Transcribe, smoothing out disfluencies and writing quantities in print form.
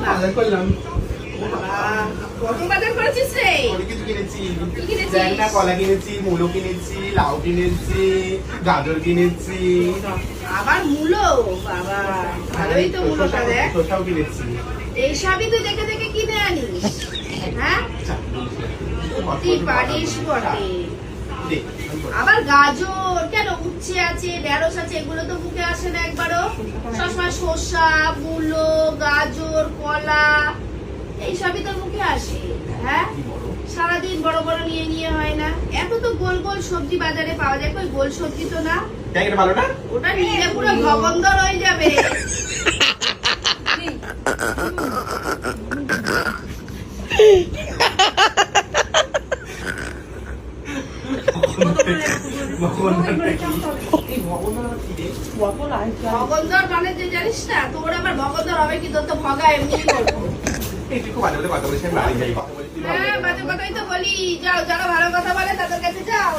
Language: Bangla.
বাজার করলাম। কত বাজার করেছিস রে? অনেক কিছু কিনেছি। কি কিনেছিস? দেখ না, কলা কিনেছি, মূলো কিনেছি, লাউ কিনেছি, গাজর কিনেছি। আবার মূলো, বাবা ভালোই তো মূলোটা দেখ। শসাও কিনেছি। এইসবই তুই দেখে দেখে কিনে আনিস, হ্যাঁ? সত্যি পারিস বটে। দে, আবার গাজর কেন, উচ্ছে আছে, ঢেঁড়স আছে, এগুলো তো মুখে আসে না একবারও। সবসময় শসা, মূলো, গাজর, কলা এইসবই তোর মুখে আসে, হ্যাঁ? সারাদিন বড় বড় নিয়ে নিয়ে হয় না। এত তো গোল গোল সবজি বাজারে পাওয়া যায়, কই গোল সবজি তো না। দেখ এটা ভালো না? ওটা নিলে পুরো ভগন্দর হয়ে যাবে। ভগন্দর মানে যে জানিস না, তোর আবার ভগন্দর হবে কি? তোর তো ভগা এমনি বলবো। এইটুকু বাজে বলে কথা বলেছি, আমি বাড়ি যাই। কথা বলছি, হ্যাঁ, বাজে কথাই তো বলি। যাও, যারা ভালো কথা বলে তাদের কাছে যাও।